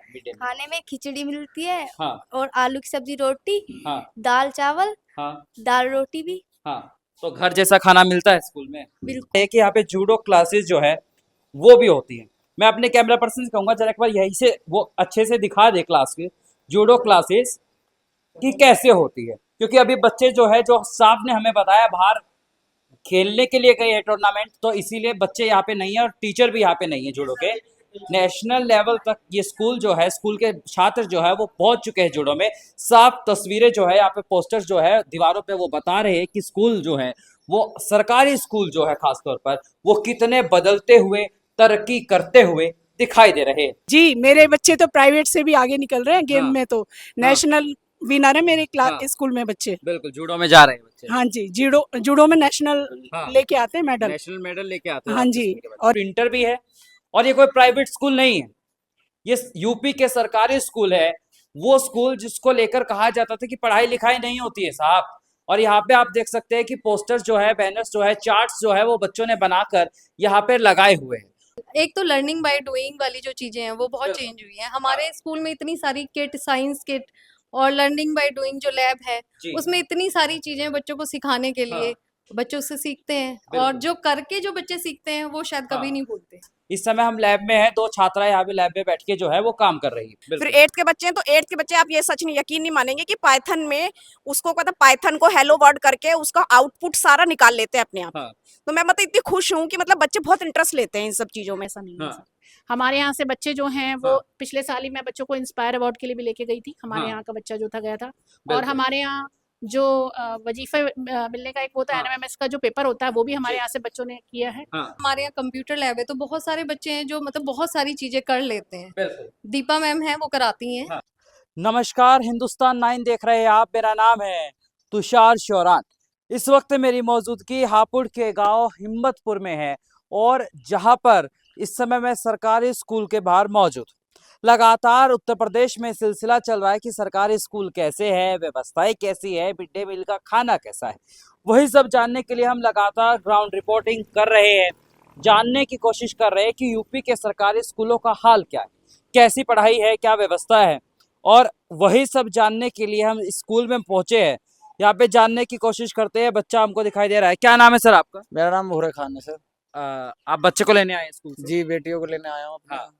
Mid day meal? खाने में खिचड़ी मिलती है हाँ और आलू की सब्जी रोटी, हाँ दाल चावल, हाँ दाल रोटी भी। हाँ। तो घर जैसा खाना मिलता है स्कूल में? बिल्कुल। एक यहाँ पे जूडो क्लासेस जो है वो भी होती है। मैं अपने कैमरा पर्सन से कहूंगा जरा एक बार यहीं से वो अच्छे से दिखा दे क्लास के जूडो क्लासेस कि कैसे होती है, क्योंकि अभी बच्चे जो है जो साहब ने हमें बताया बाहर खेलने के लिए गए हैं टूर्नामेंट, तो इसीलिए बच्चे यहाँ पे नहीं है और टीचर भी यहाँ पे नहीं है जूडो के। नेशनल लेवल तक ये स्कूल जो है, स्कूल के छात्र जो है वो पहुंच चुके हैं जूडो में। साफ तस्वीरें जो है यहाँ पे पोस्टर्स जो है दीवारों पे वो बता रहे हैं कि स्कूल जो है वो सरकारी स्कूल जो है खासतौर पर वो कितने बदलते हुए तरक्की करते हुए दिखाई दे रहे हैं। जी, मेरे बच्चे तो प्राइवेट से भी आगे निकल रहे हैं गेम हाँ में, तो हाँ नेशनल विनर है मेरे क्लास हाँ स्कूल में बच्चे। बिल्कुल जूडो में जा रहे हैं बच्चे। हाँ जी, जूडो जूडो में नेशनल हाँ लेके आते हैं मेडल। नेशनल मेडल लेके आते हैं हाँ आपके जी। स्कूल के बच्चे। और इंटर भी है और ये कोई प्राइवेट स्कूल नहीं है, ये यूपी के सरकारी स्कूल है। वो स्कूल जिसको लेकर कहा जाता था कि पढ़ाई लिखाई नहीं होती है साहब। और यहाँ पे आप देख सकते हैं कि पोस्टर्स जो है, बैनर्स जो है, चार्ट्स जो है वो बच्चों ने बनाकर यहाँ पे लगाए हुए हैं। एक तो लर्निंग बाय डूइंग वाली जो चीजें हैं वो बहुत बिल्कुल। चेंज हुई हैं। हमारे स्कूल में इतनी सारी किट, साइंस किट और लर्निंग बाय डूइंग जो लैब है जी उसमें इतनी सारी चीजें बच्चों को सिखाने के लिए, हाँ बच्चे उससे सीखते हैं और बिल्कुल जो करके जो बच्चे सीखते हैं वो शायद कभी हाँ। नहीं भूलते। इस समय हम लैब में हैं, दो छात्रा यहाँ पे लैब में बैठ के जो है वो काम कर रही है। फिर बिल्कुल एट्थ के बच्चे हैं, तो एट्थ के बच्चे आप ये सच नहीं यकीन नहीं मानेंगे कि पाइथन में उसको कहता पाइथन को हेलो वर्ड करके उसका आउटपुट सारा निकाल लेते हैं अपने आप। हाँ तो मैं मतलब इतनी खुश हूँ कि मतलब बच्चे बहुत इंटरेस्ट लेते हैं इन सब चीजों में, ऐसा नहीं है हाँ सर। हमारे यहाँ से बच्चे जो हैं वो हाँ पिछले साल ही मैं बच्चों को इंस्पायर अवार्ड के लिए भी लेके गई थी। हमारे हाँ यहाँ का बच्चा जो था गया था। और बिल्कुल हमारे यहाँ जो वजीफे मिलने का एक होता है हाँ एनएमएमएस का जो पेपर होता है वो भी हमारे जी यहाँ से बच्चों ने किया है। हाँ हमारे यहाँ कंप्यूटर लैब है तो बहुत सारे बच्चे हैं जो मतलब बहुत सारी चीजें कर लेते हैं। बिल्कुल दीपा मैम है वो कराती हैं। हाँ। नमस्कार, हिंदुस्तान 9 देख रहे हैं आप। मेरा नाम है तुषार शौरान। इस वक्त मेरी मौजूदगी हापुड़ के गांव हिम्मतपुर में है और जहां पर इस समय मैं सरकारी स्कूल के बाहर मौजूद हूं। लगातार उत्तर प्रदेश में सिलसिला चल रहा है कि सरकारी स्कूल कैसे है, व्यवस्थाएं कैसी है, मिड डे मील का खाना कैसा है। वही सब जानने के लिए हम लगातार ग्राउंड रिपोर्टिंग कर रहे हैं, जानने की कोशिश कर रहे हैं कि यूपी के सरकारी स्कूलों का हाल क्या है, कैसी पढ़ाई है, क्या व्यवस्था है। और वही सब जानने के लिए हम स्कूल में पहुंचे हैं। यहाँ पे जानने की कोशिश करते हैं। बच्चा हमको दिखाई दे रहा है। क्या नाम है सर आपका? मेरा नाम भूरे खान है सर। आप बच्चे को लेने आए हैं स्कूल से? जी, बेटियों को लेने आया हूँ अपना। हाँ।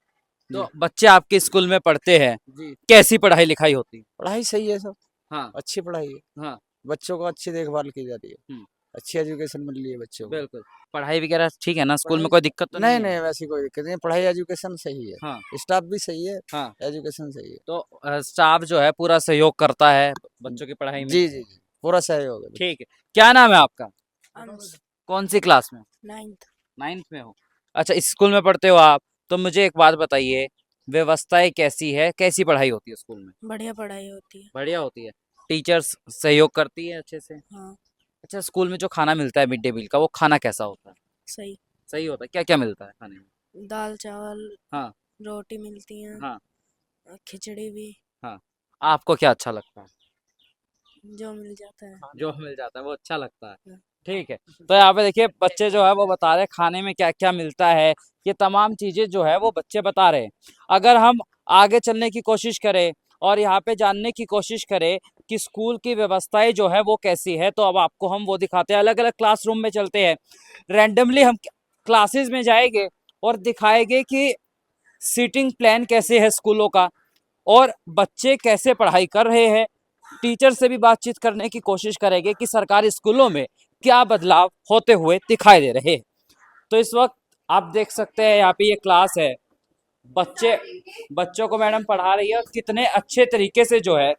तो बच्चे आपके स्कूल में पढ़ते हैं, जी, कैसी पढ़ाई लिखाई होती है? पढ़ाई सही है सर, हाँ अच्छी पढ़ाई है। हाँ बच्चों को अच्छी देखभाल की जाती है, हम्म, अच्छी एजुकेशन मिल रही है बच्चों को। बिल्कुल। पढ़ाई वगैरह ठीक है ना स्कूल में? पढ़ाई कोई दिक्कत तो नहीं नहीं है? नहीं, वैसी कोई दिक्कत नहीं, पढ़ाई एजुकेशन सही है, हाँ स्टाफ भी सही है, हाँ। एजुकेशन सही है। तो स्टाफ जो है पूरा सहयोग करता है बच्चों की पढ़ाई में? जी जी जी, पूरा सहयोग है। ठीक है। क्या नाम है आपका? अंश, कौन सी क्लास में? 9th। 9th में हो? अच्छा, इस स्कूल में पढ़ते हो आप। तो मुझे एक बात बताइए, व्यवस्थाएं कैसी है, कैसी पढ़ाई होती है स्कूल में? बढ़िया पढ़ाई होती है। बढ़िया होती है? टीचर्स सहयोग करती है अच्छे से? हाँ, अच्छा, स्कूल में जो खाना मिलता है मिड डे मील का, वो खाना कैसा होता है? सही। सही होता है? क्या क्या मिलता है खाने में? दाल चावल, हाँ रोटी मिलती हैं, हाँ खिचड़ी भी, हाँ। आपको क्या अच्छा लगता है? जो मिल जाता है। जो मिल जाता है वो अच्छा लगता है। हाँ। ठीक है। तो यहाँ पे देखिए बच्चे जो है वो बता रहे हैं खाने में क्या क्या मिलता है। ये तमाम चीजें जो है वो बच्चे बता रहे हैं। अगर हम आगे चलने की कोशिश करें और यहाँ पे जानने की कोशिश करें कि स्कूल की व्यवस्थाएं जो है वो कैसी है, तो अब आपको हम वो दिखाते हैं। अलग अलग क्लासरूम में चलते हैं, रैंडमली हम क्लासेस में जाएंगे और दिखाएंगे कि सीटिंग प्लान कैसे है स्कूलों का और बच्चे कैसे पढ़ाई कर रहे हैं। टीचर से भी बातचीत करने की कोशिश करेंगे कि सरकारी स्कूलों में क्या बदलाव होते हुए दिखाई दे रहे हैं। तो इस वक्त आप देख सकते हैं यहाँ पे ये क्लास है, बच्चों को मैडम पढ़ा रही है और कितने अच्छे तरीके से जो है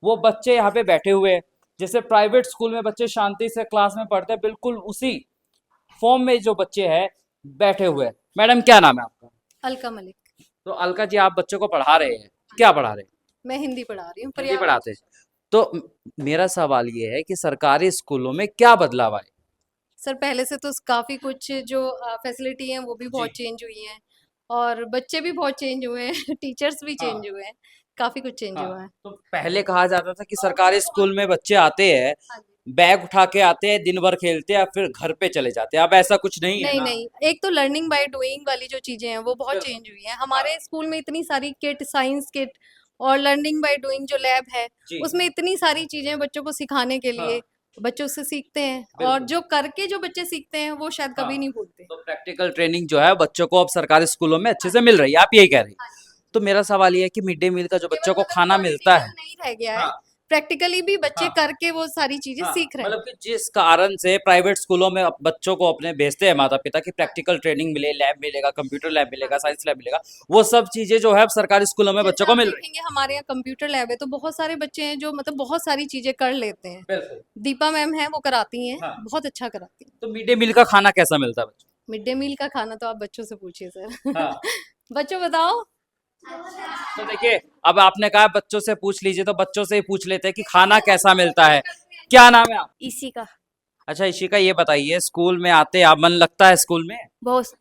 वो बच्चे यहाँ पे बैठे हुए हैं। जैसे प्राइवेट स्कूल में बच्चे शांति से क्लास में पढ़ते हैं, बिल्कुल उसी फॉर्म में जो बच्चे हैं बैठे हुए हैं। मैडम क्या नाम है आपका? अलका मलिक। तो अलका जी, आप बच्चों को पढ़ा रहे हैं, क्या पढ़ा रहे हैं? मैं हिंदी पढ़ा रही हूँ। हिंदी पढ़ाते हैं। तो मेरा सवाल ये है कि सरकारी स्कूलों में क्या बदलाव आए? सर पहले से तो काफी कुछ जो फैसिलिटी हैं वो भी बहुत जी चेंज हुई हैं और बच्चे भी बहुत चेंज हुए हैं टीचर्स भी हाँ चेंज हुए हैं, काफी कुछ चेंज हाँ। हुआ है। तो पहले कहा जाता था कि सरकारी स्कूल में बच्चे आते हैं हाँ जी। बैग उठा के आते हैं, दिन भर खेलते हैं, फिर घर पे चले जाते हैं। अब ऐसा कुछ नहीं है नहीं ना? नहीं, एक तो लर्निंग बाय डूइंग वाली जो चीजें हैं वो बहुत बिल्कुल। चेंज हुई हैं। हमारे स्कूल में इतनी सारी किट, साइंस किट और लर्निंग बाय डूइंग जो लैब है जी। उसमें इतनी सारी चीजें बच्चों को सिखाने के लिए, हाँ। बच्चे उससे सीखते हैं और बिल्कुल। जो करके जो बच्चे सीखते हैं वो शायद कभी हाँ। नहीं भूलते। तो प्रैक्टिकल ट्रेनिंग जो है बच्चों को अब सरकारी स्कूलों में अच्छे से मिल रही है, आप यही कह रही हैं। तो मेरा सवाल ये है कि मिड डे मील का जो बच्चों को केवल खाना मिलता है, नहीं रह गया है, हाँ, प्रैक्टिकली भी बच्चे हाँ, करके वो सारी चीजें हाँ, सीख रहे हैं। मतलब कि जिस कारण से प्राइवेट स्कूलों में बच्चों को अपने भेजते हैं माता पिता की प्रैक्टिकल ट्रेनिंग मिले, लैब मिलेगा, कंप्यूटर लैब मिलेगा, साइंस लैब मिलेगा, वो सब चीजें जो है अब सरकारी स्कूलों में जैसे बच्चों को आप मिल रही देखेंगे हमारे यहाँ कंप्यूटर लैब है तो बहुत सारे बच्चे हैं जो मतलब बहुत सारी चीजें कर लेते हैं। है। बिल्कुल। दीपा मैम है वो कराती हैं, हाँ। बहुत अच्छा कराती हैं। तो मिड डे मील का खाना कैसा मिलता है बच्चों मिड डे मील का खाना तो आप बच्चों से पूछिए सर। को? हाँ। बच्चों बताओ। तो देखिए, अब आपने कहा बच्चों से पूछ लीजिए, तो बच्चों से ही पूछ लेते हैं कि खाना कैसा मिलता है। क्या नाम है आप? इसी का अच्छा इशिका, ये बताइए, स्कूल में आते आप, मन लगता है स्कूल में? बहुत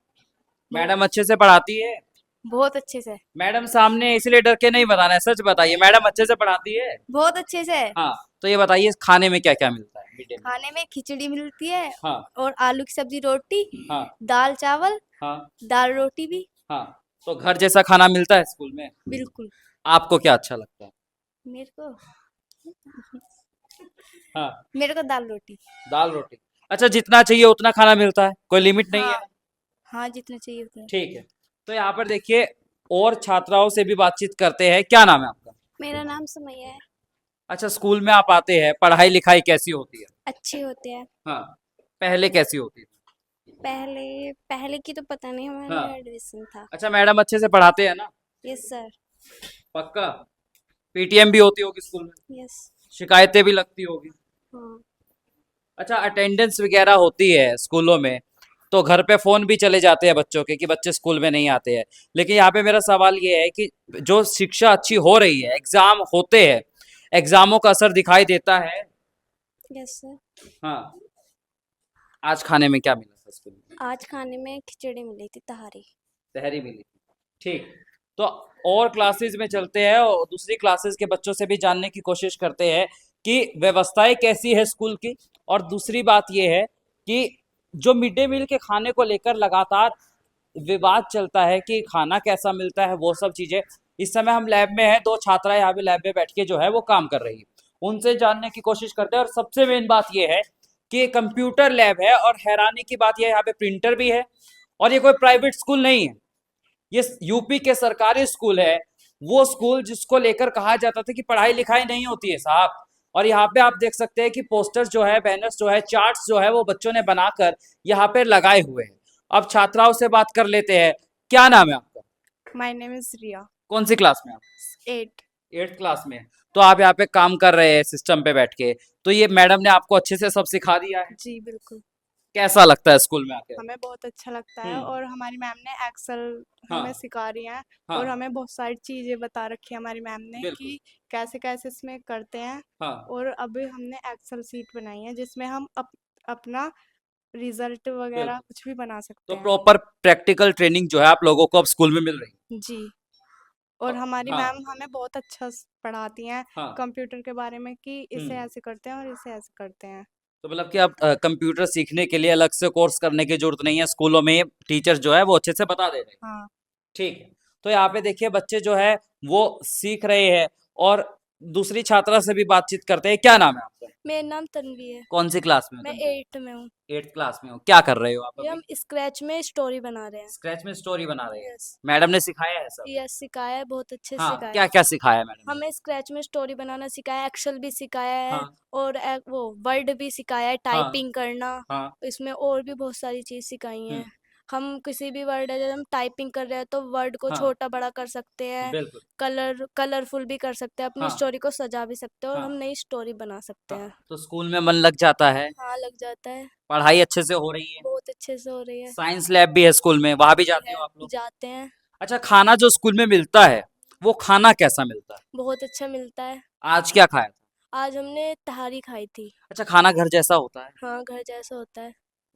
मैडम अच्छे से पढ़ाती है? बहुत अच्छे से मैडम सामने है, इसलिए डर के नहीं बताना है, सच बताइए, मैडम अच्छे से पढ़ाती है? बहुत अच्छे से हाँ। तो ये बताइए खाने में क्या क्या मिलता है मिड डे मील? खाने में खिचड़ी मिलती है हाँ, और आलू की सब्जी, रोटी, हाँ, दाल चावल, हाँ, दाल रोटी भी। हाँ। तो घर जैसा खाना मिलता है स्कूल में? बिल्कुल। आपको क्या अच्छा लगता है? मेरे को हाँ, मेरे को दाल रोटी। दाल रोटी। अच्छा, जितना चाहिए उतना खाना मिलता है, कोई लिमिट नहीं है? हाँ हाँ, जितना चाहिए उतना। ठीक है। तो यहाँ पर देखिए, और छात्राओं से भी बातचीत करते हैं। क्या नाम है आपका? मेरा नाम सुमैया है। अच्छा, स्कूल में आप आते हैं, पढ़ाई लिखाई कैसी होती है? अच्छे होते हैं। हाँ। पहले कैसी होती थी? पहले पहले की तो पता नहीं, हमारा हाँ। एडमिशन था। अच्छा, मैडम अच्छे से पढ़ाते हैं ना? Yes sir. पक्का? पीटीएम भी होती होगी स्कूल में? यस। शिकायतें भी लगती होगी? हाँ। अच्छा, अटेंडेंस वगैरह होती है स्कूलों में, तो घर पे फोन भी चले जाते हैं बच्चों के कि बच्चे स्कूल में नहीं आते हैं। लेकिन यहाँ पे मेरा सवाल ये है कि जो शिक्षा अच्छी हो रही है, एग्जाम होते हैं, एग्जामों का असर दिखाई देता है? Yes sir. हाँ। आज खाने में क्या मिला था स्कूल में? आज खाने में खिचड़ी मिली थी, तहारी। तहरी मिली थी। ठीक। तो और क्लासेस में चलते हैं और दूसरी क्लासेस के बच्चों से भी जानने की कोशिश करते हैं कि व्यवस्थाएं कैसी है स्कूल की। और दूसरी बात यह है कि जो मिड डे मील के खाने को लेकर लगातार विवाद चलता है कि खाना कैसा मिलता है, वो सब चीजें। इस समय हम लैब में हैं, दो छात्राएं यहाँ पे लैब में बैठ के जो है वो काम कर रही है, उनसे जानने की कोशिश करते हैं। और सबसे मेन बात यह है कि ये कंप्यूटर लैब है, और हैरानी की बात यह है यहाँ पे प्रिंटर भी है, और ये कोई प्राइवेट स्कूल नहीं है, ये यूपी के सरकारी स्कूल है। वो स्कूल जिसको लेकर कहा जाता था कि पढ़ाई लिखाई नहीं होती है साहब। और यहाँ पे आप देख सकते हैं कि पोस्टर्स जो है, बैनर्स जो है, चार्ट्स जो है वो बच्चों ने बनाकर यहाँ पे लगाए हुए हैं। अब छात्राओं से बात कर लेते हैं। क्या नाम है आपका? माय नेम इज रिया। कौन सी क्लास में आप? 8। 8th क्लास में। तो आप यहाँ पे काम कर रहे हैं सिस्टम पे बैठ के, तो ये मैडम ने आपको अच्छे से सब सिखा दिया है? जी बिल्कुल। कैसा लगता है स्कूल में आके? हमें बहुत अच्छा लगता है हम्म। और हमारी मैम ने एक्सेल हाँ। हमें सिखा रही हैं हाँ। और हमें बहुत सारी चीजें बता रखी है हमारी मैम ने बिल्कुल। कि कैसे कैसे इसमें करते हैं। हाँ। और अभी हमने एक्सेल सीट बनाई है जिसमें हम अपना रिजल्ट वगैरह बिल्कुल। कुछ भी बना सकते तो हैं। प्रॉपर प्रैक्टिकल ट्रेनिंग जो है आप लोगों को अब स्कूल में मिल रही है? जी। और हमारी हाँ। मैम हमें बहुत अच्छा पढ़ाती हैं हाँ। कंप्यूटर के बारे में कि इसे हम्म। ऐसे करते हैं और इसे ऐसे करते हैं। तो मतलब कि अब कंप्यूटर सीखने के लिए अलग से कोर्स करने की जरूरत नहीं है, स्कूलों में टीचर जो है वो अच्छे से बता दे रहे हैं। हाँ। ठीक है। तो यहाँ पे देखिए, बच्चे जो है वो सीख रहे हैं। और दूसरी छात्रा से भी बातचीत करते हैं। क्या नाम है आपका? मेरा नाम तन्वी है। कौन सी क्लास में? मैं 8th में हूँ। 8th क्लास में हो। क्या कर रहे हो आप ये अभी? हम स्क्रैच में स्टोरी बना रहे हैं। स्क्रैच में स्टोरी बना रहे हैं? यस। मैडम ने सिखाया है सब? यस, सिखाया है, बहुत अच्छे से हाँ, सिखाया क्या है। क्या सिखाया है मैडम ने? हमें स्क्रैच में स्टोरी बनाना सिखाया है, एक्सेल भी सिखाया है हाँ। और वो वर्ड भी सिखाया है, टाइपिंग करना। हाँ। इसमें और भी बहुत सारी चीज सिखाई हैं। हम किसी भी वर्ड है, जब हम टाइपिंग कर रहे हैं तो वर्ड को हाँ। छोटा बड़ा कर सकते हैं, बिल्कुल। कलरफुल भी कर सकते हैं, अपनी हाँ। स्टोरी को सजा भी सकते हैं और हाँ। हम नई स्टोरी बना सकते हैं। तो स्कूल में मन लग जाता है? हाँ, लग जाता है। पढ़ाई अच्छे से हो रही है? बहुत अच्छे से हो रही है। साइंस लैब भी है स्कूल में, वहां भी जाते हो आप लोग? जाते हैं। अच्छा, खाना जो स्कूल में मिलता है वो खाना कैसा मिलता है? बहुत अच्छा मिलता है। आज क्या खाया था? आज हमने तहारी खाई थी। अच्छा, खाना घर जैसा होता है? हाँ, घर जैसा होता है।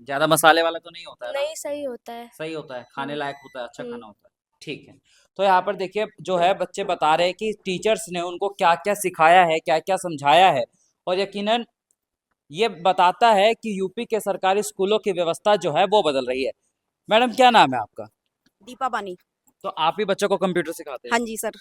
ज्यादा मसाले वाला तो नहीं होता है ना? नहीं, सही होता है। सही होता है, खाने लायक होता है, अच्छा हम्म। खाना होता है। ठीक है। तो यहाँ पर देखिए, जो है बच्चे बता रहे हैं कि टीचर्स ने उनको क्या क्या सिखाया है, क्या क्या समझाया है। और यकीनन ये बताता है कि यूपी के सरकारी स्कूलों की व्यवस्था जो है वो बदल रही है। मैडम क्या नाम है आपका? दीपा बानी। तो आप ही बच्चों को कंप्यूटर सिखाते हाँ हैं? जी सर।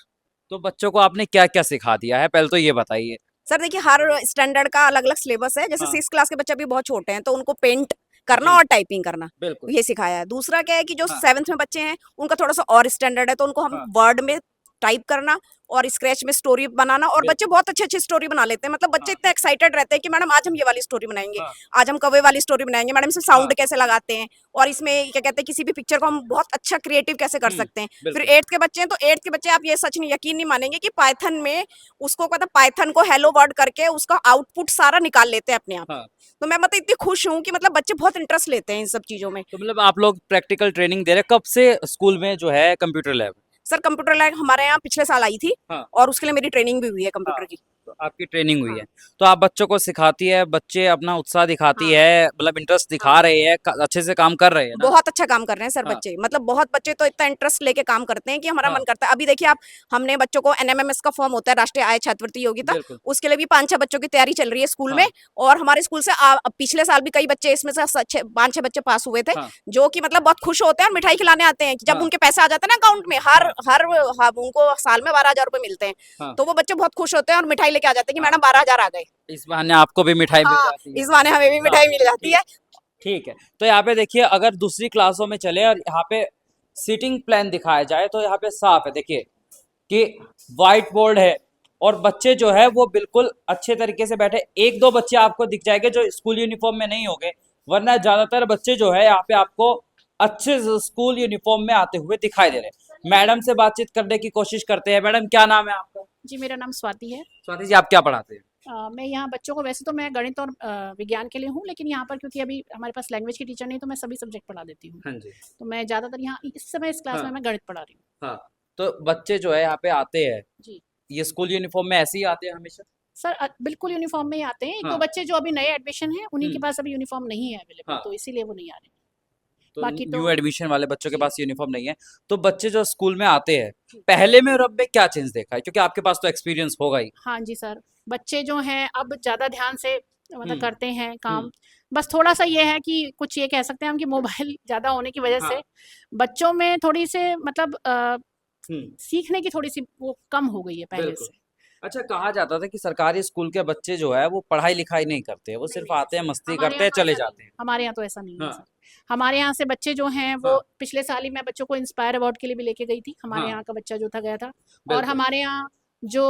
तो बच्चों को आपने क्या क्या सिखा दिया है, पहले तो ये बताइए। सर देखिए हर स्टैंडर्ड का अलग अलग सिलेबस है, जैसे हाँ। 6 क्लास के बच्चे अभी बहुत छोटे हैं तो उनको पेंट करना जी। और टाइपिंग करना बिल्कुल। ये सिखाया है। दूसरा क्या है कि जो हाँ। 7th में बच्चे हैं उनका थोड़ा सा और स्टैंडर्ड है, तो उनको हम हाँ। वर्ड में टाइप करना और स्क्रैच में स्टोरी बनाना, और बच्चे बिल्कुल। बहुत अच्छी अच्छी स्टोरी बना लेते हैं। मतलब बच्चे हाँ। इतने एक्साइटेड रहते हैं कि मैडम आज हम ये वाली स्टोरी बनाएंगे, हाँ। आज हम कौवे वाली स्टोरी बनाएंगे, मैडम इसमें साउंड हाँ। कैसे लगाते हैं और इसमें क्या कहते हैं किसी भी पिक्चर को हम बहुत अच्छा क्रिएटिव कैसे कर सकते हैं। फिर बिल्कुल। 8th के बच्चे हैं तो 8th के बच्चे आप ये सच नहीं यकीन नहीं मानेंगे कि पाइथन में उसको मतलब पाइथन को हेलो वर्ड करके उसका आउटपुट सारा निकाल लेते हैं अपने आप। हाँ। तो मैं मतलब इतनी खुश हूँ कि मतलब बच्चे बहुत इंटरेस्ट लेते हैं इन सब चीजों में। तो मतलब आप लोग प्रैक्टिकल ट्रेनिंग दे रहे हैं, कब से स्कूल में जो है computer lab? Sir computer lab हमारे यहाँ पिछले साल आई थी हाँ। और उसके लिए मेरी ट्रेनिंग भी हुई है कंप्यूटर हाँ। की। तो आपकी ट्रेनिंग हुई हाँ। है, तो आप बच्चों को सिखाती है, बच्चे अपना उत्साह दिखाती हाँ। है, मतलब इंटरेस्ट दिखा हाँ। रहे हैं, अच्छे से काम कर रहे हैं ना? बहुत अच्छा काम कर रहे हैं सर हाँ। बच्चे, मतलब बहुत बच्चे तो इतना इंटरेस्ट लेके काम करते हैं कि हमारा हाँ। मन करता है। अभी देखिए आप, हमने बच्चों को एनएमएमएस का फॉर्म होता है, राष्ट्रीय आय छात्रवृत्ति योग्यता, बिल्कुल। उसके लिए भी 5-6 बच्चों की तैयारी चल रही है स्कूल हाँ। में। और हमारे स्कूल से पिछले साल भी कई बच्चे इसमें से 5-6 बच्चे पास हुए थे, हाँ। जो कि मतलब बहुत खुश होते हैं और मिठाई खिलाने आते हैं कि जब हाँ। उनके पैसे आ जाते हैं ना अकाउंट में, हर उनको साल में 12,000 रुपए मिलते हैं। हाँ। तो वो बच्चे बहुत खुश होते हैं और मिठाई लेके आ जाते हैं कि हाँ। मैडम 12,000 आ गए। इस बहाने आपको भी मिठाई मिल हाँ, जाती है। इस बहाने हमें भी मिठाई मिल जाती है। ठीक है, तो यहाँ पे देखिए, अगर दूसरी क्लासों में चले और यहाँ पे सीटिंग प्लान दिखाया जाए तो यहाँ पे साफ है, देखिए कि व्हाइट बोर्ड है और बच्चे जो है वो बिल्कुल अच्छे तरीके से बैठे। एक दो बच्चे आपको दिख जाएंगे जो स्कूल यूनिफॉर्म में नहीं होंगे, वरना ज्यादातर बच्चे जो है यहाँ पे आपको अच्छे स्कूल यूनिफॉर्म में आते हुए दिखाई दे रहे हैं। मैडम से बातचीत करने की कोशिश करते हैं। मैडम क्या नाम है आपका? जी, मेरा नाम स्वाति है। स्वाति जी, आप क्या पढ़ाते हैं? मैं यहाँ बच्चों को, वैसे तो मैं गणित और विज्ञान के लिए हूँ, लेकिन यहाँ पर क्योंकि अभी हमारे पास लैंग्वेज की टीचर नहीं, तो मैं सभी सब्जेक्ट पढ़ा देती हूँ। हाँ जी। तो मैं ज़्यादातर यहाँ इस समय इस क्लास हाँ। में मैं गणित पढ़ा रही हूँ। हाँ, तो बच्चे जो है यहाँ पे आते हैं, जी ये स्कूल यूनिफॉर्म में ऐसे ही आते हैं हमेशा? सर, बिल्कुल यूनिफॉर्म में ही आते हैं। एक दो हाँ। बच्चे जो अभी नए एडमिशन हैं, उन्हीं के हम्म। पास अभी यूनिफॉर्म नहीं है अवेलेबल, हाँ। तो इसीलिए वो नहीं आ रहे। तो बाकी न्यू तो एडमिशन वाले बच्चों के जी। पास यूनिफॉर्म नहीं है। तो बच्चे जो स्कूल में आते हैं, पहले में और अब में क्या चेंज देखा है, क्योंकि आपके पास तो एक्सपीरियंस होगा ही। हाँ जी सर, बच्चे जो हैं अब ज़्यादा ध्यान से मतलब हम्म। करते हैं काम। बस थोड़ा सा ये है कि कुछ ये कह सकते हैं हम कि मोबाइल ज़्यादा होने की वजह हाँ। से बच्चों में थोड़ी से मतलब हम्म। सीखने की थोड़ी सी वो कम हो गई है पहले बिल्कुल। से। अच्छा, कहा जाता था कि सरकारी स्कूल के बच्चे जो है वो पढ़ाई लिखाई नहीं करते, वो सिर्फ आते हैं, मस्ती हमारे करते हैं, यहाँ तो चले ऐसा जाते नहीं हैं। है। हमारे यहाँ तो ऐसा नहीं है हाँ। सर। हमारे यहाँ से बच्चे जो हैं वो हाँ। पिछले साल ही मैं बच्चों को इंस्पायर अवार्ड के लिए भी लेके गई थी। हमारे हाँ। यहाँ का बच्चा जो था गया था। और बिल्कुल। हमारे यहाँ जो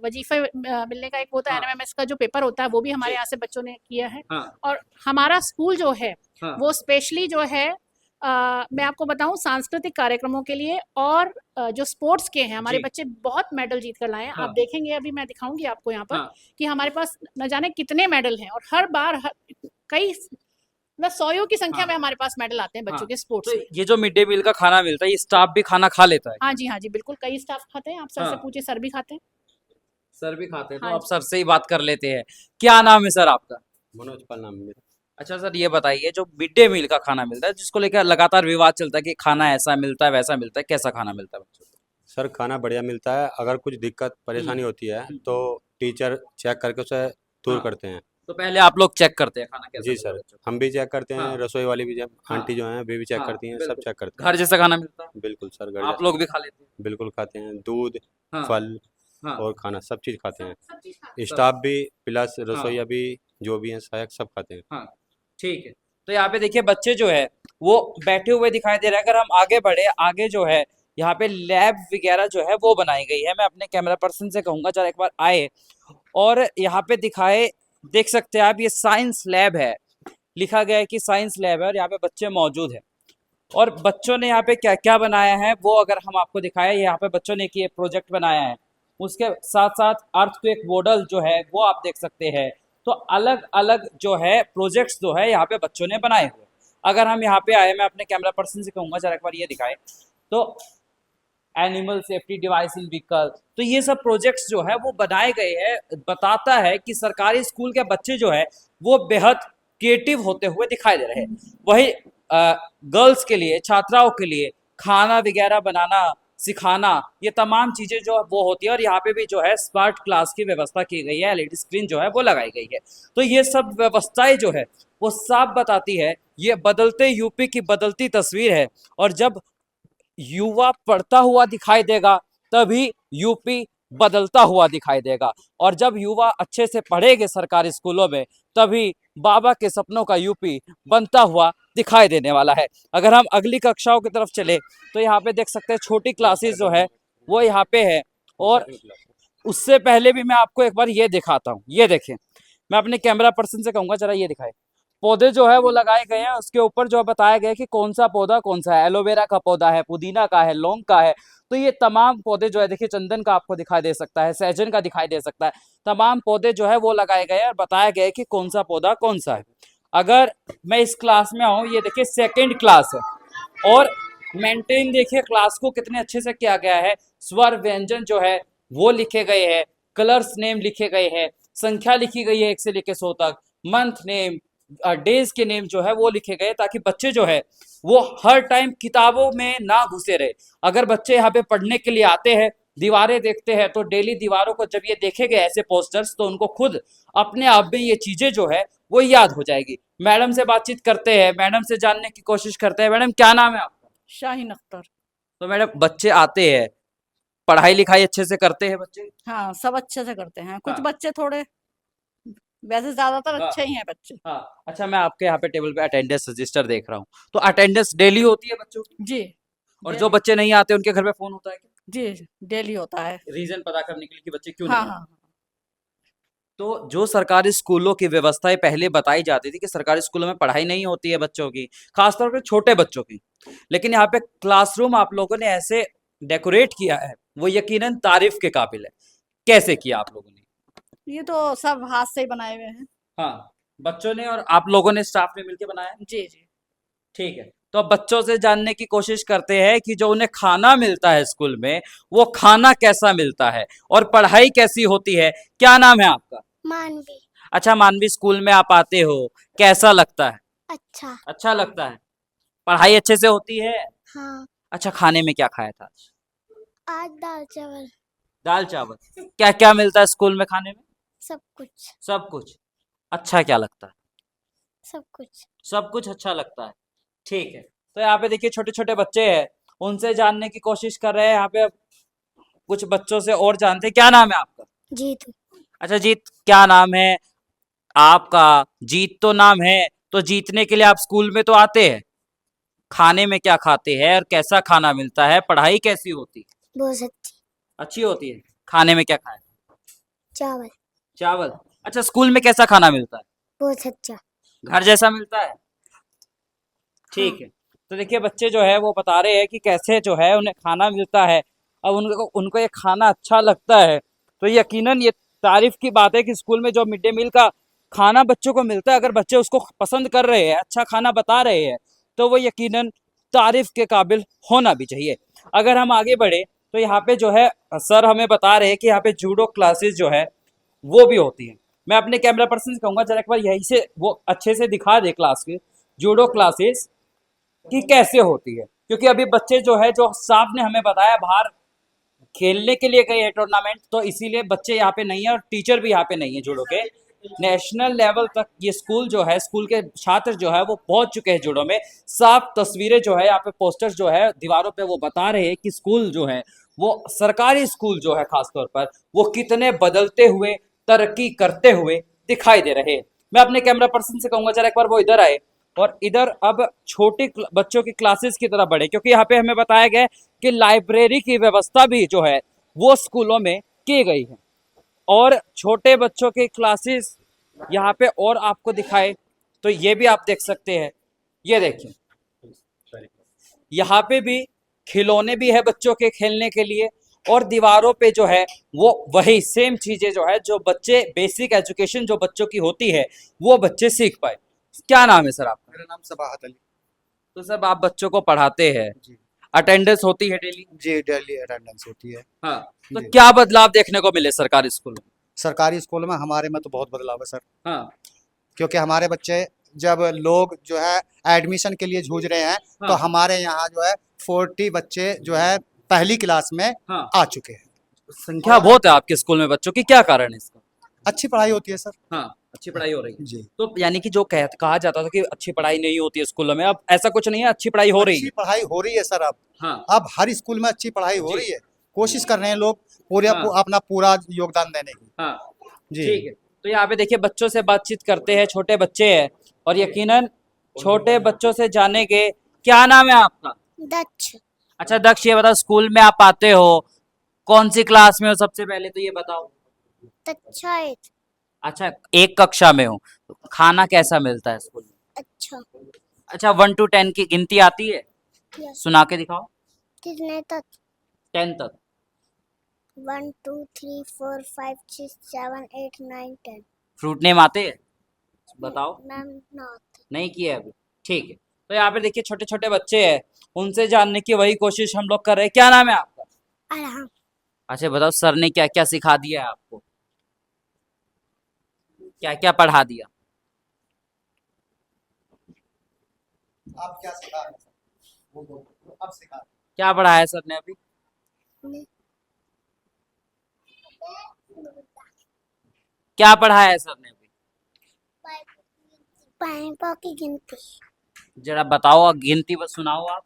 वजीफे मिलने का एक होता है, हाँ। एनएमएमएस का जो पेपर होता है, वो भी हमारे जी। यहाँ से बच्चों ने किया है। हाँ। और हमारा स्कूल जो है हाँ। वो स्पेशली जो है मैं आपको बताऊं सांस्कृतिक कार्यक्रमों के लिए और जो स्पोर्ट्स के हैं, हमारे जी। बच्चे बहुत मेडल जीत कर लाए हैं। हाँ। आप देखेंगे, अभी मैं दिखाऊंगी आपको यहाँ पर हाँ। कि हमारे पास न जाने कितने मेडल हैं, और हर बार कई मतलब 100 की संख्या हाँ। में हमारे पास मेडल आते हैं बच्चों हाँ। के स्पोर्ट्स तो में। ये जो मिड डे मील का खाना मिलता है, ये स्टाफ भी खाना खा लेता है? हाँ जी बिल्कुल, कई स्टाफ खाते हैं। आप सर से हाँ। पूछिए, सर भी खाते हैं। सर भी खाते हैं, तो हाँ आप जी। सर से ही बात कर लेते हैं। क्या नाम है सर आपका? मनोज पाल नाम है मेरा। अच्छा सर, ये बताइए, जो मिड डे मील का खाना मिलता है, जिसको लेकर लगातार विवाद चलता है कि खाना ऐसा मिलता है वैसा मिलता है, कैसा खाना मिलता है बच्चों को? सर खाना बढ़िया मिलता है, अगर कुछ दिक्कत परेशानी होती है तो टीचर चेक करके उसे दूर हाँ। करते हैं। तो पहले आप लोग चेक करते हैं खाना कैसा जी मिलता है सर, बच्चों को? हम भी चेक करते हैं, हाँ। रसोई वाली भी हाँ। आंटी जो हैं वे भी चेक हाँ, करती हैं, सब बिल्कुल। चेक करते हैं। घर जैसा खाना मिलता है? बिल्कुल सर, घर आप जैसा। लोग भी खा लेते हैं? बिल्कुल खाते हैं, दूध, हाँ। फल हाँ। और खाना सब चीज़ खाते हैं। सब चीज़ खाते हैं। स्टाफ भी प्लस रसोईया भी, जो भी हैं सहायक सब खाते हैं। हाँ, ठीक है। तो यहाँ पे देखिए, बच्चे जो है वो बैठे हुए दिखाई दे रहे हैं। अगर हम आगे बढ़े, आगे जो है यहाँ पे लैब वगैरह जो है वो बनाई गई है। मैं अपने कैमरा पर्सन से कहूंगा जरा एक बार आए और यहाँ पे दिखाए। देख सकते हैं आप, ये साइंस लैब है, लिखा गया है कि साइंस लैब है और यहाँ पे बच्चे मौजूद हैं। और बच्चों ने यहाँ पे क्या क्या बनाया है वो अगर हम आपको दिखाए, यहाँ पे बच्चों ने एक प्रोजेक्ट बनाया है, उसके साथ साथ अर्थक्वेक मॉडल जो है वो आप देख सकते हैं। तो अलग अलग जो है प्रोजेक्ट्स जो है यहाँ पे बच्चों ने बनाए हुए। अगर हम यहाँ पे आए, मैं अपने कैमरा पर्सन से कहूंगा जरा एक बार ये दिखाए, तो एनिमल सेफ्टी डिवाइस इन व्हीकल, तो ये सब प्रोजेक्ट्स जो है वो बनाए गए हैं। बताता है कि सरकारी स्कूल के बच्चे जो है वो बेहद क्रिएटिव होते हुए दिखाई दे रहे हैं। वही गर्ल्स के लिए, छात्राओं के लिए खाना वगैरह बनाना सिखाना, ये तमाम चीजें जो वो होती है। और यहाँ पे भी जो है स्मार्ट क्लास की व्यवस्था की गई है, एलईडी स्क्रीन जो है वो लगाई गई है। तो ये सब व्यवस्थाएं जो है वो साफ बताती है ये बदलते यूपी की बदलती तस्वीर है। और जब युवा पढ़ता हुआ दिखाई देगा तभी यूपी बदलता हुआ दिखाई देगा। और जब युवा अच्छे से पढ़ेंगे सरकारी स्कूलों में तभी बाबा के सपनों का यूपी बनता हुआ दिखाई देने वाला है। अगर हम अगली कक्षाओं की तरफ चले तो यहाँ पे देख सकते हैं छोटी क्लासेस जो है वो यहाँ पे है। और उससे पहले भी मैं आपको एक बार ये दिखाता हूँ, ये देखें। मैं अपने कैमरा पर्सन से कहूंगा जरा ये दिखाए। पौधे जो है वो लगाए गए हैं, उसके ऊपर जो बताया गया है कि कौन सा पौधा कौन सा है। एलोवेरा का पौधा है, पुदीना का है, लौंग का है। तो ये तमाम पौधे जो है देखिए, चंदन का आपको दिखाई दे सकता है, सहजन का दिखाई दे सकता है। तमाम पौधे जो है वो लगाए गए हैं और बताया गया है कि कौन सा पौधा कौन सा है। अगर मैं इस क्लास में आऊँ, ये देखिए सेकेंड क्लास है और मेंटेन देखिए क्लास को कितने अच्छे से किया गया है। स्वर व्यंजन जो है वो लिखे गए हैं, कलर्स नेम लिखे गए हैं, संख्या लिखी गई है 1 से लेकर 100 तक, मंथ नेम, डेज के नेम जो है वो लिखे गए ताकि बच्चे जो है वो हर टाइम किताबों में ना घुसे रहे। अगर बच्चे यहाँ पे पढ़ने के लिए आते हैं, दीवारें देखते हैं, तो डेली दीवारों को जब ये देखेंगे ऐसे पोस्टर्स तो उनको खुद अपने आप में ये चीजें जो है वो याद हो जाएगी। मैडम से बातचीत करते हैं, मैडम से जानने की कोशिश करते हैं। मैडम क्या नाम है आपका? शाहीन अख्तर। तो मैडम बच्चे आते हैं, पढ़ाई लिखाई अच्छे से करते हैं बच्चे? हाँ, सब अच्छे से करते हैं। कुछ हाँ। बच्चे थोड़े, वैसे ज्यादातर हाँ। अच्छे ही हैं बच्चे। हाँ, अच्छा, मैं आपके यहाँ पे टेबल पे अटेंडेंस रजिस्टर देख रहा हूँ, तो अटेंडेंस डेली होती है बच्चों की? जी। और जो बच्चे नहीं आते उनके घर पे फोन होता है क्या? जी, डेली होता है। रीजन पता करने के लिए कि बच्चे क्यों हाँ नहीं आते? हाँ। तो जो सरकारी स्कूलों की व्यवस्थाएं पहले बताई जाती थी कि सरकारी स्कूलों में पढ़ाई नहीं होती है बच्चों की, खासतौर पे छोटे बच्चों की, लेकिन यहाँ पे क्लासरूम आप लोगों ने ऐसे डेकोरेट किया है वो यकीनन तारीफ के काबिल है। कैसे किया आप लोगों ने? ये तो सब हाथ से ही बनाए हुए हैं। हाँ, बच्चों ने और आप लोगों ने स्टाफ ने मिलकर बनाया है? जी जी। ठीक है। तो अब बच्चों से जानने की कोशिश करते हैं कि जो उन्हें खाना मिलता है स्कूल में वो खाना कैसा मिलता है और पढ़ाई कैसी होती है। क्या नाम है आपका? मानवी। अच्छा मानवी, स्कूल में आप आते हो, कैसा लगता है? अच्छा। अच्छा लगता है। पढ़ाई अच्छे से होती है? हाँ। अच्छा, खाने में क्या खाया था आज? आज दाल चावल। दाल चावल। क्या क्या मिलता है स्कूल में खाने में? सब कुछ। सब कुछ। अच्छा क्या लगता है? सब कुछ। सब कुछ अच्छा लगता है। ठीक है। तो यहाँ पे देखिए छोटे छोटे बच्चे हैं, उनसे जानने की कोशिश कर रहे हैं। यहाँ पे अब कुछ बच्चों से और जानते हैं। क्या नाम है आपका? जीतू। अच्छा जीत, क्या नाम है आपका? जीत तो नाम है, तो जीतने के लिए आप स्कूल में तो आते हैं। खाने में क्या खाते हैं और कैसा खाना मिलता है? पढ़ाई कैसी होती है? बहुत अच्छी। अच्छी होती है। खाने में क्या खाया? चावल। चावल। अच्छा, स्कूल में कैसा खाना मिलता है? बहुत अच्छा। घर जैसा मिलता है? ठीक है। तो देखिए बच्चे जो है वो बता रहे हैं कि कैसे जो है उन्हें खाना मिलता है। अब उनको ये खाना अच्छा लगता है तो यकीनन ये तारीफ की बात है कि स्कूल में जो मिड डे मील का खाना बच्चों को मिलता है, अगर बच्चे उसको पसंद कर रहे हैं, अच्छा खाना बता रहे हैं, तो वो यकीनन तारीफ के काबिल होना भी चाहिए। अगर हम आगे बढ़े तो यहाँ पे जो है सर हमें बता रहे हैं कि यहाँ पे जूडो क्लासेस जो है वो भी होती है। मैं अपने कैमरा पर्सन से कहूंगा जरा एक बार यहीं से वो अच्छे से दिखा दे क्लास के जूडो क्लासेस कि कैसे होती है, क्योंकि अभी बच्चे जो है जो साहब ने हमें बताया बाहर खेलने के लिए गए हैं टूर्नामेंट, तो इसीलिए बच्चे यहाँ पे नहीं है और टीचर भी यहाँ पे नहीं है जूडो के। नेशनल लेवल तक ये स्कूल जो है, स्कूल के छात्र जो है वो पहुंच चुके हैं जूडो में। साफ तस्वीरें जो है यहाँ पे पोस्टर्स जो है दीवारों पे वो बता रहे हैं कि स्कूल जो है वो सरकारी स्कूल जो है खासतौर पर वो कितने बदलते हुए, तरक्की करते हुए दिखाई दे रहे हैं। मैं अपने कैमरा पर्सन से कहूंगा जरा एक बार वो इधर आए और इधर अब छोटे बच्चों की क्लासेस की तरफ बढ़े, क्योंकि यहाँ पे हमें बताया गया कि लाइब्रेरी की व्यवस्था भी जो है वो स्कूलों में की गई है और छोटे बच्चों के क्लासेस यहाँ पे और आपको दिखाए तो ये भी आप देख सकते हैं। ये देखिए यहाँ पे भी खिलौने भी है बच्चों के खेलने के लिए और दीवारों पे जो है वो वही सेम चीजें जो है जो बच्चे बेसिक एजुकेशन जो बच्चों की होती है वो बच्चे सीख पाए। क्या नाम है सर आपका? मेरा नाम सबाहत अली। तो सर आप बच्चों को पढ़ाते हैं, जी अटेंडेंस होती है डेली? जी, डेली अटेंडेंस होती है। हाँ, तो जी। क्या बदलाव देखने को मिले सरकारी स्कूलों में? सरकारी स्कूल में हमारे में तो बहुत बदलाव है सर, हाँ क्योंकि हमारे बच्चे जब लोग जो है एडमिशन के लिए जूझ रहे हैं तो हाँ। हमारे यहाँ जो है 40 बच्चे जो है पहली क्लास में हाँ। आ चुके हैं। संख्या बहुत है आपके स्कूल में बच्चों की, क्या कारण है इसका? अच्छी पढ़ाई होती है सर। हाँ, अच्छी पढ़ाई हो रही है। जी। तो यानी कि जो कहा जाता था कि अच्छी पढ़ाई नहीं होती है स्कूलों में, अब ऐसा कुछ नहीं है, अच्छी पढ़ाई हो रही अच्छी है। पढ़ाई हो रही है सर अब। हाँ। अब हर स्कूल में अच्छी पढ़ाई हो जी। रही है। कोशिश कर रहे हैं लोग हाँ। अपना पूरा योगदान देने की। हाँ, जी। ठीक है। तो यहाँ पे देखिए बच्चों से बातचीत करते हैं, छोटे बच्चे हैं और यकीनन छोटे बच्चों से जानेंगे। क्या नाम है आपका? दक्ष। अच्छा दक्ष, ये बताओ स्कूल में आप आते हो, कौन सी क्लास में हो सबसे पहले तो ये बताओ। अच्छा है। अच्छा, एक कक्षा में हो। खाना कैसा मिलता है स्कूल में? अच्छा। अच्छा, 1 to 10 की गिनती आती है? सुना के दिखाओ। कितने तक? 10 तक। 1 2 3 4 5 6 7 8 9 10। फ्रूट नेम आते हैं? बताओ। Ma'am not. नहीं किया अभी, ठीक है। तो यहाँ पे देखिए छोटे छोटे बच्चे हैं, उनसे जानने की वही कोशिश हम लोग कर रहे हैं। क्या नाम है आपका? अरहम। अच्छा बताओ, सर ने क्या क्या सिखा दिया है आपको, क्या क्या पढ़ा दिया? आप क्या सिखा रहे हैं सर? वो बोलो, अब सिखा रहे हैं। क्या पढ़ाया है सर ने अभी? क्या पढ़ाया है सर ने अभी? पाइपों की गिनती। जरा बताओ, गिनती बस सुनाओ आप।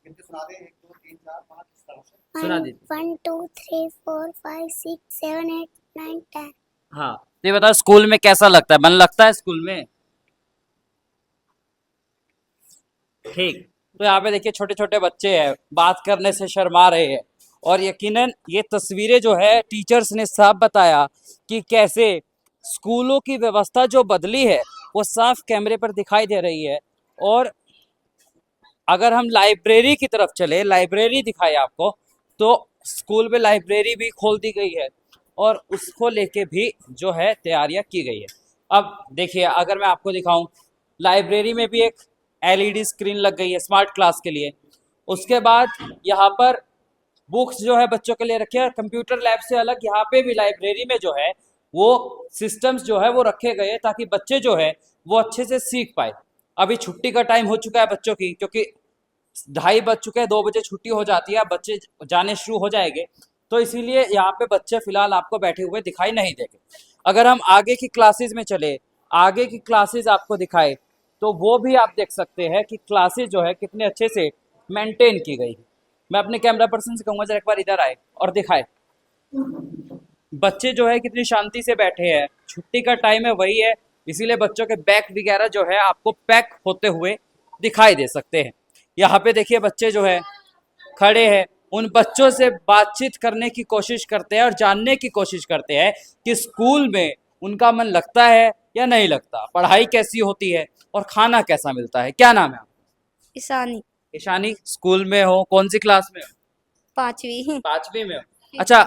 गिनती सुना दें 1 2 3 4 5 इस तरह से। सुना दीजिए। 1 2 3 4 5 6 7 8 9 10। हाँ, तो ये बताओ स्कूल में कैसा लगता है, मन लगता है स्कूल में? ठीक। तो यहाँ पे देखिए छोटे छोटे बच्चे हैं, बात करने से शर्मा रहे हैं और यकीनन ये तस्वीरें जो है टीचर्स ने साफ बताया कि कैसे स्कूलों की व्यवस्था जो बदली है वो साफ कैमरे पर दिखाई दे रही है। और अगर हम लाइब्रेरी की तरफ चले, लाइब्रेरी दिखाए आपको, तो स्कूल में लाइब्रेरी भी खोल दी गई है और उसको लेके भी जो है तैयारियां की गई है। अब देखिए अगर मैं आपको दिखाऊं, लाइब्रेरी में भी एक एलईडी स्क्रीन लग गई है स्मार्ट क्लास के लिए। उसके बाद यहाँ पर बुक्स जो है बच्चों के लिए रखे हैं। कंप्यूटर लैब से अलग यहाँ पे भी लाइब्रेरी में जो है वो सिस्टम्स जो है वो रखे गए हैं ताकि बच्चे जो है वो अच्छे से सीख पाए। अभी छुट्टी का टाइम हो चुका है बच्चों की, क्योंकि 2:30 बज चुके हैं, 2 बजे छुट्टी हो जाती है, बच्चे जाने शुरू हो जाएंगे, तो इसीलिए यहाँ पे बच्चे फिलहाल आपको बैठे हुए दिखाई नहीं देंगे। अगर हम आगे की क्लासेस में चले, आगे की क्लासेस आपको दिखाए, तो वो भी आप देख सकते हैं कि क्लासेस जो है कितने अच्छे से मेंटेन की गई है। मैं अपने कैमरा पर्सन से कहूँगा जरा एक बार इधर आए और दिखाए। बच्चे जो है कितनी शांति से बैठे हैं, छुट्टी का टाइम है वही है, इसीलिए बच्चों के बैग वगैरह जो है आपको पैक होते हुए दिखाई दे सकते हैं। यहाँ पे देखिए बच्चे जो है खड़े हैं, उन बच्चों से बातचीत करने की कोशिश करते हैं और जानने की कोशिश करते हैं कि स्कूल में उनका मन लगता है या नहीं लगता, पढ़ाई कैसी होती है और खाना कैसा मिलता है। क्या नाम है आपका? ईशानी। ईशानी, स्कूल में हो, कौन सी क्लास में हो? 5वीं। 5वीं में हो। अच्छा,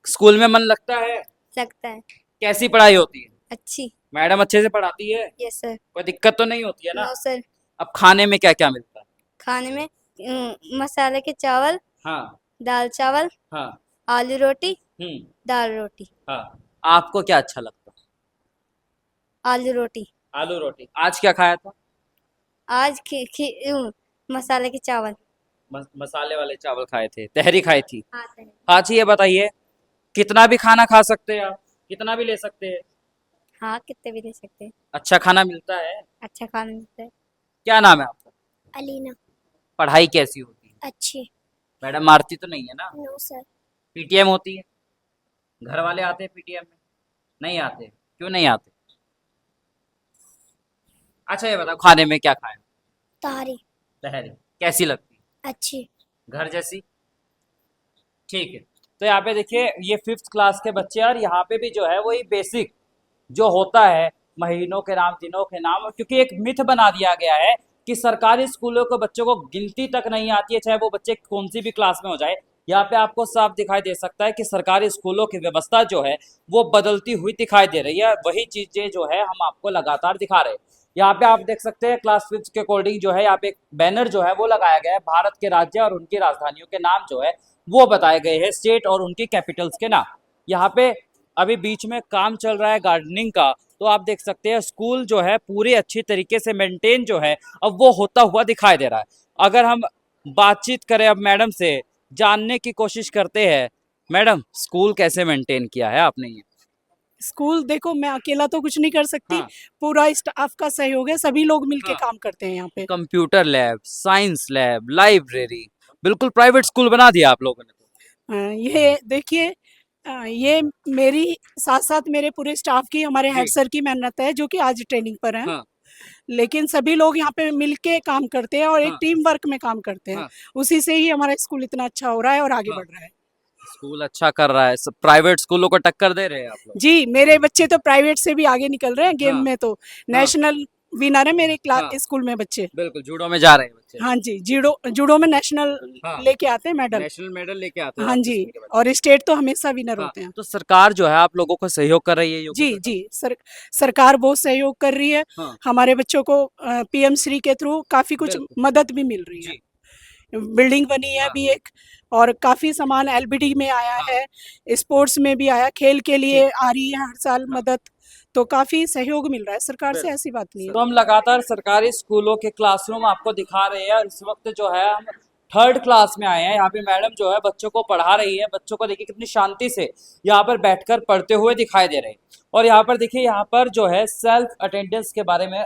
स्कूल में मन लगता है? लगता है। कैसी पढ़ाई होती है? अच्छी। मैडम अच्छे से पढ़ाती है? Yes sir. कोई दिक्कत तो नहीं होती है ना? No sir. अब खाने में क्या क्या मिलता है? खाने में मसाले के चावल, हाँ दाल चावल, हाँ। आलू रोटी, हम्म। दाल रोटी। हाँ, आपको क्या अच्छा लगता है? आलू रोटी। आलू रोटी। आज क्या खाया था? आज मसाले के चावल। मसाले वाले चावल खाए थे, तहरी खाई थी। हाँ सर। हाँ जी, ये बताइए कितना भी खाना खा सकते हैं आप, कितना भी ले सकते हैं? हाँ, कितने भी ले सकते हैं। अच्छा खाना मिलता है? अच्छा खाना मिलता है। क्या नाम है आपका? अलीना। पढ़ाई कैसी होती है? अच्छी। मैडम मारती तो नहीं है ना? No sir. पीटीएम होती है? घर वाले आते हैं पीटीएम में? नहीं आते? क्यों नहीं आते? अच्छा ये बताओ खाने में क्या खाया? तारी। तहरी कैसी लगती है? अच्छी। घर जैसी? ठीक है। तो यहाँ पे देखिए ये 5th क्लास के बच्चे और यहाँ पे भी जो है वही बेसिक जो होता है, महीनों के नाम, दिनों के नाम, क्योंकि एक मिथ बना दिया गया है कि सरकारी स्कूलों के बच्चों को गिनती तक नहीं आती है, चाहे वो बच्चे कौन सी भी क्लास में हो जाए। यहाँ पे आपको साफ दिखाई दे सकता है कि सरकारी स्कूलों की व्यवस्था जो है वो बदलती हुई दिखाई दे रही है। वही चीजें जो है हम आपको लगातार दिखा रहे हैं। यहाँ पे आप देख सकते हैं क्लास 5 के अकॉर्डिंग जो है यहाँ पे एक बैनर जो है वो लगाया गया है, भारत के राज्य और उनकी राजधानियों के नाम जो है वो बताए गए हैं, स्टेट और उनकी कैपिटल्स के नाम। यहाँ पे अभी बीच में काम चल रहा है गार्डनिंग का, तो आप देख सकते हैं स्कूल जो है पूरी अच्छी तरीके से मेंटेन जो है अब वो होता हुआ दिखाई दे रहा है। अगर हम बातचीत करें अब मैडम से, जानने की कोशिश करते हैं। मैडम, स्कूल कैसे मेंटेन किया है आपने ये? स्कूल देखो, मैं अकेला तो कुछ नहीं कर सकती, हाँ। पूरा स्टाफ का सहयोग है, सभी लोग मिलके हाँ। काम करते हैं यहाँ पे। Computer lab, science lab, library, बिल्कुल प्राइवेट स्कूल बना दिया आप लोगों ने तो। ये देखिए, ये मेरी साथ साथ मेरे पूरे स्टाफ की, हमारे हेड जी। सर की मेहनत है, जो कि आज ट्रेनिंग पर हैं। हाँ। लेकिन सभी लोग यहाँ पे मिलके काम करते हैं और एक हाँ। टीम वर्क में काम करते हैं। हाँ। उसी से ही हमारा स्कूल इतना अच्छा हो रहा है और आगे हाँ। बढ़ रहा है। स्कूल अच्छा कर रहा है, सब प्राइवेट स्कूलों को टक्कर दे रहे हैं आप लोग। जी, मेरे बच्चे तो प्राइवेट से भी आगे निकल रहे हैं गेम हाँ। में, तो नेशनल विनर है मेरे हाँ। क्लास स्कूल में बच्चे। बिल्कुल, जूडो में जा रहे हैं बच्चे। हाँ जी, जूडो में नेशनल हाँ। लेके आते हैं मेडल। नेशनल मेडल लेके आते हैं हाँ आपके जी, स्कूल के बच्चे। और स्टेट तो हमेशा विनर हाँ, होते हैं। तो सरकार जो है आप लोगों को सहयोग कर रही है योगी जी सरकार? जी, सरकार बहुत सहयोग कर रही है। हाँ। हमारे बच्चों को पीएम श्री के थ्रू काफी कुछ बिल्कुल। मदद भी मिल रही है। जी। बिल्डिंग बनी है हाँ। अभी एक, और काफी सामान एलबीडी में आया हाँ। है, स्पोर्ट्स में भी आया, खेल के लिए आ रही है हर साल हाँ। मदद, तो काफी सहयोग मिल रहा है सरकार से, बिल्कुल। ऐसी बात नहीं तो है। हम लगातार सरकारी स्कूलों के क्लासरूम आपको दिखा रहे हैं और इस वक्त जो है हम थर्ड क्लास में आए हैं। यहाँ पे मैडम जो है बच्चों को पढ़ा रही है। बच्चों को देखिए कितनी शांति से यहाँ पर बैठकर पढ़ते हुए दिखाई दे रहे हैं। और यहाँ पर देखिए, यहाँ पर जो है सेल्फ अटेंडेंस के बारे में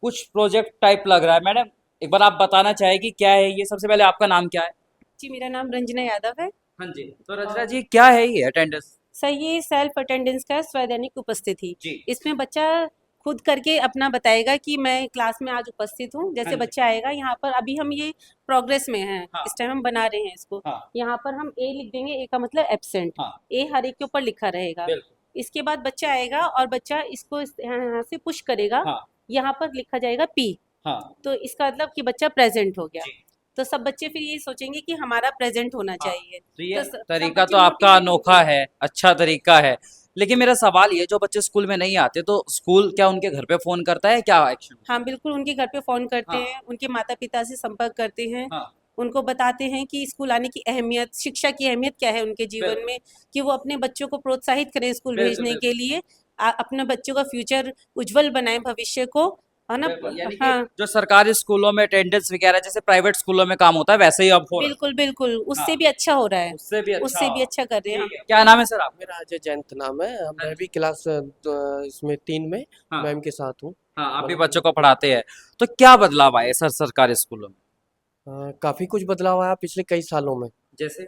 कुछ प्रोजेक्ट टाइप लग रहा है। मैडम, एक बार आप बताना चाहेगी क्या है ये? सबसे पहले आपका नाम क्या है? जी, मेरा नाम रंजना यादव है। हाँ जी, तो रचना जी क्या है ये अटेंडेंस? सर, ये सेल्फ अटेंडेंस का स्वैच्छिक उपस्थिति। जी। इसमें बच्चा खुद करके अपना बताएगा कि मैं क्लास में आज उपस्थित हूँ। हाँ जैसे जी। बच्चा आएगा, यहाँ पर अभी हम ये प्रोग्रेस में हैं, हाँ। इस टाइम हम बना रहे हैं इसको। हाँ। यहाँ पर हम ए लिख देंगे, ए का मतलब एब्सेंट। हाँ। ए हर एक के ऊपर लिखा रहेगा। बिल्कुल। इसके बाद बच्चा आएगा और बच्चा इसको यहाँ से पुश करेगा, हाँ। यहाँ पर लिखा जाएगा पी। हाँ। तो इसका मतलब कि बच्चा प्रेजेंट हो गया। जी। तो सब बच्चे फिर ये सोचेंगे कि हमारा प्रेजेंट होना हाँ। चाहिए। तो ये सब तरीका बच्चे तो आपका motivate अनोखा होंगे। है, अच्छा तरीका है। लेकिन मेरा सवाल ये, जो बच्चे स्कूल में नहीं आते तो स्कूल क्या उनके घर पे फोन करता है क्या एक्शन? हाँ, बिल्कुल, उनके घर पे फ़ोन करते हाँ। हैं, उनके माता-पिता से संपर्क करते हैं, हाँ। उनको बताते हैं कि स्कूल आने की अहमियत, शिक्षा की अहमियत क्या है उनके जीवन बिल्कुल। में, कि वो अपने बच्चों को प्रोत्साहित करें स्कूल बिल्कुल, भेजने बिल्कुल। के लिए, अपने बच्चों का फ्यूचर उज्जवल बनाएँ भविष्य को, है ना? बिल्कुल, यानी कि हाँ, जो सरकारी स्कूलों में अटेंडेंस वगैरह जैसे प्राइवेट स्कूलों में काम होता है वैसे ही अब हो रहा है। बिल्कुल, बिल्कुल, उससे हाँ। भी अच्छा हो रहा है, उससे भी अच्छा उससे भी हो। अच्छा कर रहे हैं हम। ठीक है। क्या नाम है सर आपका? मेरा अजय जयंत नाम है। मैं भी क्लास इसमें 3 में हाँ। मैम के साथ हूँ। हाँ, आप भी बच्चों को पढ़ाते हैं। तो क्या बदलाव आए सर सरकारी स्कूलों में? काफ़ी कुछ बदलाव आया पिछले कई सालों में। जैसे?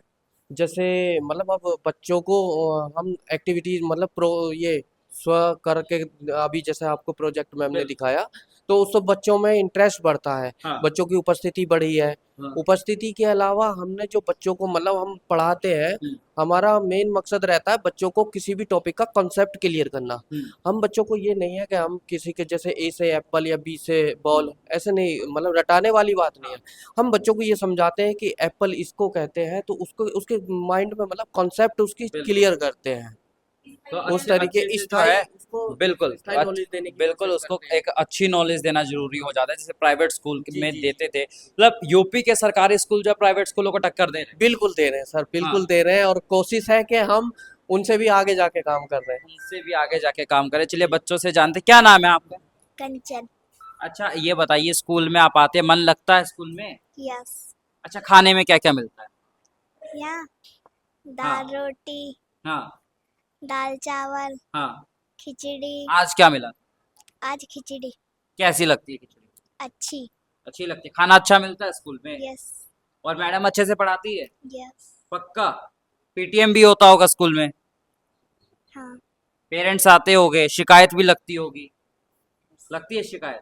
जैसे मतलब अब बच्चों को हम एक्टिविटीज मतलब ये स्व करके, अभी जैसे आपको प्रोजेक्ट मैम ने बिल्कुल। दिखाया, तो उससे बच्चों में इंटरेस्ट बढ़ता है, हाँ। बच्चों की उपस्थिति बढ़ी है। हाँ। उपस्थिति के अलावा हमने जो बच्चों को मतलब हम पढ़ाते हैं, हमारा मेन मकसद रहता है बच्चों को किसी भी टॉपिक का कॉन्सेप्ट क्लियर करना। हम बच्चों को ये नहीं है कि हम किसी के जैसे ए से एप्पल या बी से बॉल, ऐसे नहीं, मतलब रटाने वाली बात नहीं है। हम बच्चों को ये समझाते हैं कि एप्पल इसको कहते हैं, तो उसको उसके माइंड में मतलब कॉन्सेप्ट उसकी बिल्कुल। क्लियर करते हैं। तो उस अच्छे तरीके अच्छे से जो स्थायी है उसको बिल्कुल स्थायी नॉलेज देने की बिल्कुल कोशिश उसको करते हैं। एक अच्छी नॉलेज देना जरूरी हो जाता है, जैसे प्राइवेट स्कूल जी, में जी, देते थे। मतलब यूपी के सरकारी स्कूल जो प्राइवेट स्कूलों को टक्कर दे रहे हैं। बिल्कुल दे रहे हैं सर, बिल्कुल हाँ। दे रहे हैं, और कोशिश है कि हम उनसे भी आगे जाके काम कर रहे हैं। उनसे भी आगे जाके काम करें। चलिए बच्चों से जानते, क्या नाम है आपका? कंचन। अच्छा, ये बताइए, स्कूल में आप आते हैं, मन लगता है स्कूल में? यस। अच्छा, खाने में क्या क्या मिलता है? या दाल रोटी, हाँ। दाल चावल, हाँ। खिचड़ी। आज क्या मिला? आज खिचड़ी कैसी लगती है खिचड़ी? अच्छी। अच्छी लगती है। खाना अच्छा मिलता है स्कूल में? यस। और मैडम अच्छे से पढ़ाती है? यस। पक्का? पीटीएम भी होता होगा स्कूल में? हाँ। पेरेंट्स आते होंगे, शिकायत भी लगती होगी? लगती है शिकायत?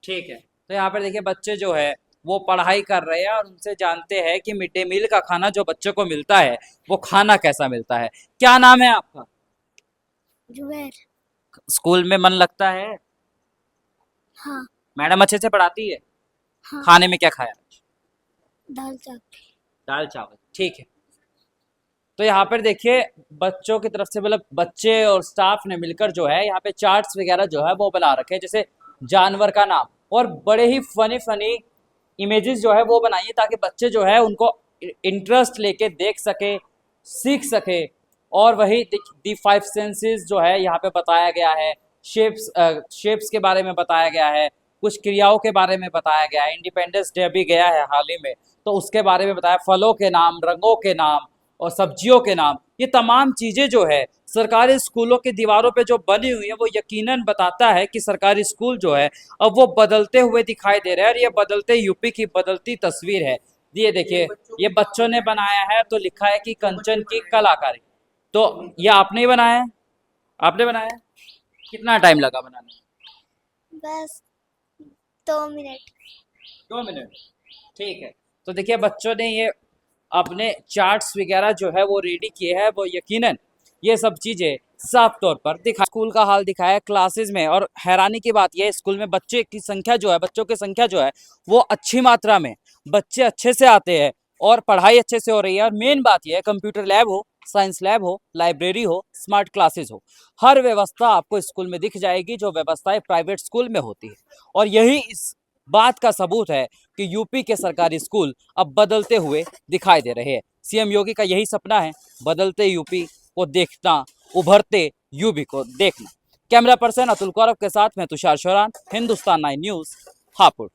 ठीक है। तो यहाँ पर देखिए, बच्चे जो है वो पढ़ाई कर रहे हैं और उनसे जानते हैं कि मिड डे मील का खाना जो बच्चों को मिलता है वो खाना कैसा मिलता है। क्या नाम है आपका? जुबैर। स्कूल में मन लगता है? हाँ। मैडम अच्छे से पढ़ाती है? हाँ। खाने में क्या खाया? दाल चावल। दाल चावल। ठीक है। तो यहाँ पर देखिए, बच्चों की तरफ से मतलब बच्चे और स्टाफ ने मिलकर जो है यहाँ पे चार्ट्स वगैरह जो है वो बना रखे हैं, जैसे जानवर का नाम, और बड़े ही फनी फनी इमेजेस जो है वो बनाइए ताकि बच्चे जो है उनको इंटरेस्ट लेके देख सके, सीख सके। और वही दी 5 सेंसेस जो है यहाँ पे बताया गया है, शेप्स के बारे में बताया गया है, कुछ क्रियाओं के बारे में बताया गया है। इंडिपेंडेंस डे अभी गया है हाल ही में, तो उसके बारे में बताया, फलों के नाम, रंगों के नाम और सब्जियों के नाम। ये तमाम चीज़ें जो है सरकारी स्कूलों की दीवारों पे जो बनी हुई है वो यकीनन बताता है कि सरकारी स्कूल जो है अब वो बदलते हुए दिखाई दे रहे हैं, और ये बदलते यूपी की बदलती तस्वीर है। ये देखिए, ये बच्चों ने बनाया है, तो लिखा है कि कंचन की कलाकारी। तो ये आपने ही बनाया है? आपने बनाया है? कितना टाइम लगा बनाने में? बस 2 मिनट। 2 मिनट, ठीक है। तो देखिए बच्चों ने ये अपने चार्ट्स वगैरह जो है वो रेडी किए हैं, वो यकीनन ये सब चीज़ें साफ तौर पर दिखा, स्कूल का हाल दिखाया क्लासेस में। और हैरानी की बात यह है, स्कूल में बच्चे की संख्या जो है, बच्चों की संख्या जो है वो अच्छी मात्रा में, बच्चे अच्छे से आते हैं और पढ़ाई अच्छे से हो रही है। और मेन बात यह है, कंप्यूटर लैब हो, साइंस लैब हो, लाइब्रेरी हो, स्मार्ट क्लासेस हो, हर व्यवस्था आपको स्कूल में दिख जाएगी जो व्यवस्थाएं प्राइवेट स्कूल में होती है। और यही इस बात का सबूत है कि यूपी के सरकारी स्कूल अब बदलते हुए दिखाई दे रहे हैं। सीएम योगी का यही सपना है, बदलते यूपी को देखना, उभरते यूपी को देखना। कैमरा पर्सन अतुल कौरव के साथ मैं तुषार शौरान, हिंदुस्तान 9 न्यूज़, हापुड़।